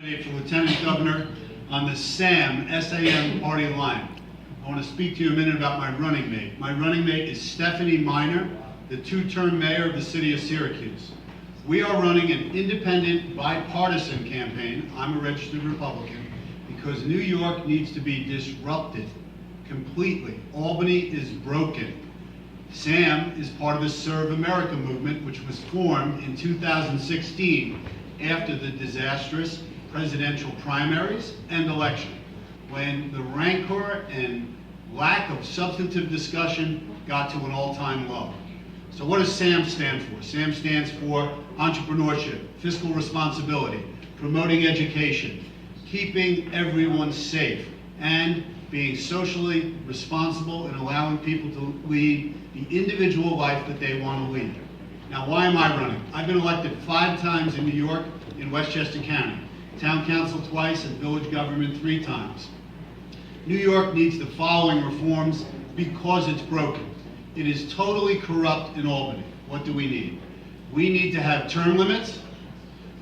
For Lieutenant Governor on the SAM party line. I want to speak to you a minute about my running mate. My running mate is Stephanie Miner, the two-term mayor of the city of Syracuse. We are running an independent, bipartisan campaign. I'm a registered Republican because New York needs to be disrupted completely. Albany is broken. SAM is part of the Serve America movement, which was formed in 2016 after the disastrous presidential primaries and election, when the rancor and lack of substantive discussion got to an all-time low. So what does SAM stand for? SAM stands for entrepreneurship, fiscal responsibility, promoting education, keeping everyone safe, and being socially responsible and allowing people to lead the individual life that they want to lead. Now, why am I running? I've been elected 5 times in New York in Westchester County. Town council twice, and village government 3 times. New York needs the following reforms because it's broken. It is totally corrupt in Albany. What do we need? We need to have term limits,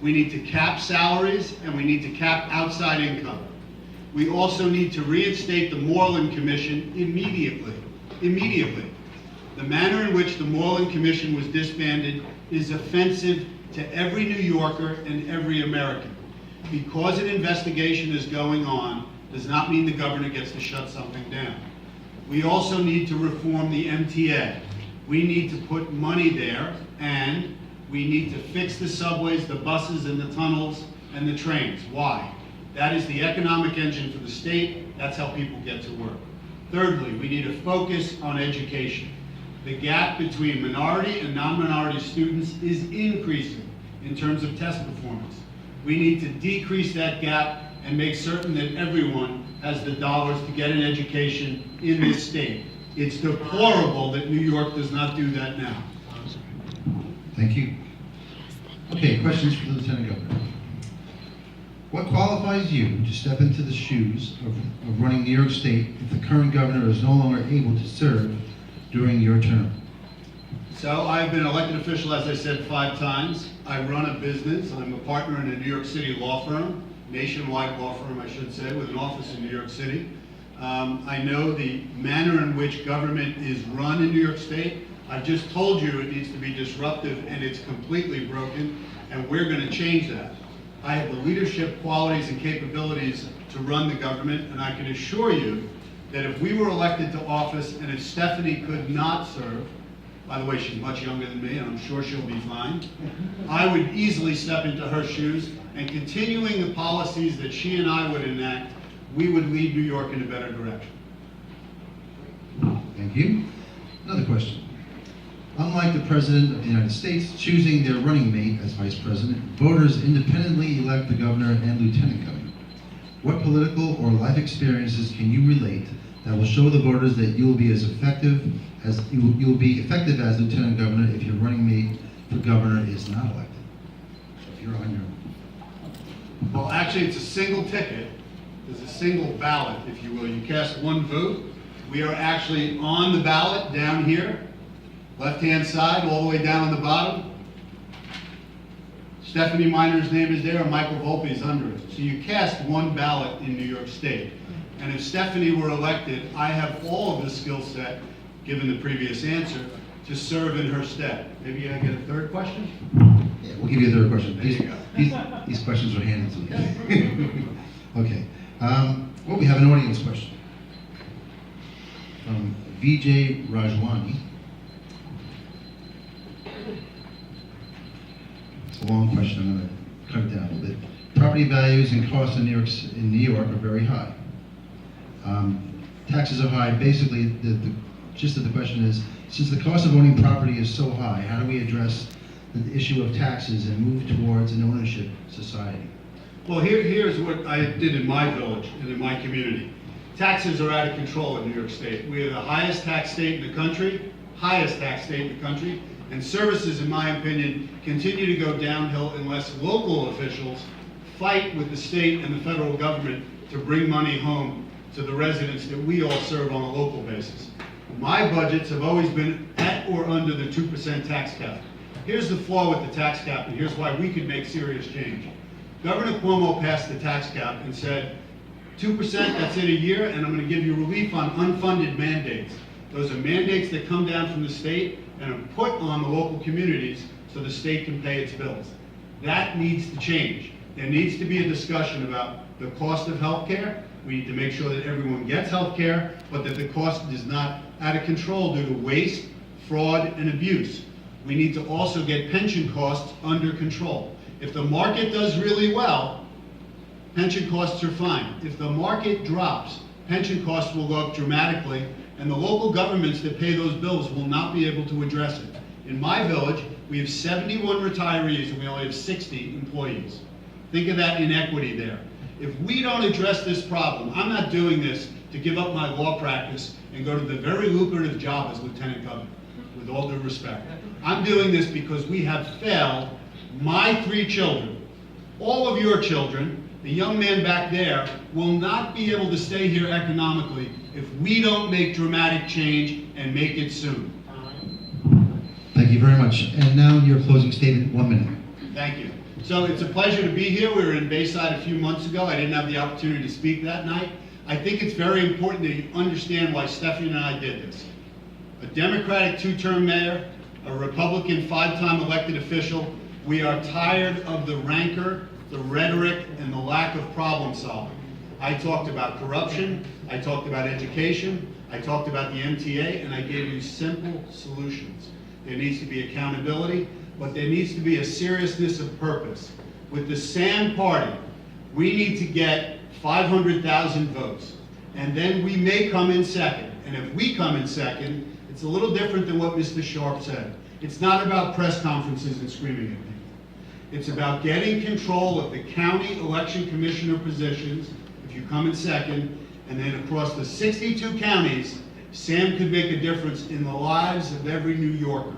we need to cap salaries, and we need to cap outside income. We also need to reinstate the Moreland Commission immediately. The manner in which the Moreland Commission was disbanded is offensive to every New Yorker and every American. Because an investigation is going on does not mean the governor gets to shut something down. We also need to reform the MTA. We need to put money there, and we need to fix the subways, the buses, and the tunnels, and the trains. Why? That is the economic engine for the state. That's how people get to work. Thirdly, we need a focus on education. The gap between minority and non-minority students is increasing in terms of test performance. We need to decrease that gap and make certain that everyone has the dollars to get an education in this state. It's deplorable that New York does not do that now. Thank you. Okay, questions for the Lieutenant Governor. What qualifies you to step into the shoes of running New York State if the current governor is no longer able to serve during your term? So I've been elected official, as I said, 5 times. I run a business. I'm a partner in a New York City law firm, nationwide law firm, I should say, with an office in New York City. I know the manner in which government is run in New York State. I've just told you it needs to be disruptive, and it's completely broken, and we're going to change that. I have the leadership qualities and capabilities to run the government, and I can assure you that if we were elected to office and if Stephanie could not serve, by the way, she's much younger than me, and I'm sure she'll be fine, I would easily step into her shoes, and continuing the policies that she and I would enact, we would lead New York in a better direction. Thank you. Another question. Unlike the President of the United States choosing their running mate as Vice President, voters independently elect the Governor and Lieutenant Governor. What political or life experiences can you relate that will show the voters that you will be as effective as Lieutenant Governor if your running mate for Governor is not elected? So if you're on your own. Well, actually, it's a single ticket. There's a single ballot, if you will. You cast one vote. We are actually on the ballot down here, left-hand side, all the way down on the bottom. Stephanie Miner's name is there, and Michael Volpe is under it. So you cast one ballot in New York State. And if Stephanie were elected, I have all of the skill set, given the previous answer, to serve in her stead. Maybe I get a third question? Yeah, we'll give you a third question. There you go. These questions are handed to you. Okay. Well, we have an audience question from Vijay Rajwani. It's a long question. I'm going to cut it down a little bit. Property values and costs in New York are very high. Taxes are high. Basically, the gist of the question is, since the cost of owning property is so high, how do we address the issue of taxes and move towards an ownership society? Well, here's what I did in my village and in my community. Taxes are out of control in New York State. We are the highest tax state in the country, and services, in my opinion, continue to go downhill unless local officials fight with the state and the federal government to bring money home to the residents that we all serve on a local basis. My budgets have always been at or under the 2% tax cap. Here's the flaw with the tax cap, and here's why we could make serious change. Governor Cuomo passed the tax cap and said, 2%, that's it a year, and I'm going to give you relief on unfunded mandates. Those are mandates that come down from the state and are put on the local communities so the state can pay its bills. That needs to change. There needs to be a discussion about the cost of health care. We need to make sure that everyone gets health care, but that the cost is not out of control due to waste, fraud, and abuse. We need to also get pension costs under control. If the market does really well, pension costs are fine. If the market drops, pension costs will go up dramatically, and the local governments that pay those bills will not be able to address it. In my village, we have 71 retirees and we only have 60 employees. Think of that inequity there. If we don't address this problem, I'm not doing this to give up my law practice and go to the very lucrative job as lieutenant governor, with all due respect. I'm doing this because we have failed my 3 children. All of your children, the young man back there, will not be able to stay here economically if we don't make dramatic change and make it soon. Thank you very much. And now your closing statement, 1 minute. Thank you. So it's a pleasure to be here. We were in Bayside a few months ago. I didn't have the opportunity to speak that night. I think it's very important that you understand why Stephanie and I did this. A Democratic 2-term mayor, a Republican 5-time elected official, we are tired of the rancor, the rhetoric, and the lack of problem solving. I talked about corruption, I talked about education, I talked about the MTA, and I gave you simple solutions. There needs to be accountability, but there needs to be a seriousness of purpose. With the SAM party, we need to get 500,000 votes, and then we may come in second. And if we come in second, it's a little different than what Mr. Sharp said. It's not about press conferences and screaming at people. It's about getting control of the county election commissioner positions, if you come in second, and then across the 62 counties, Sam could make a difference in the lives of every New Yorker.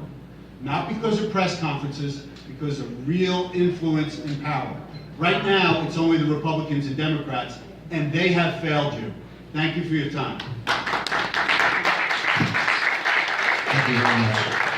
Not because of press conferences, because of real influence and power. Right now, it's only the Republicans and Democrats, and they have failed you. Thank you for your time. Thank you very much.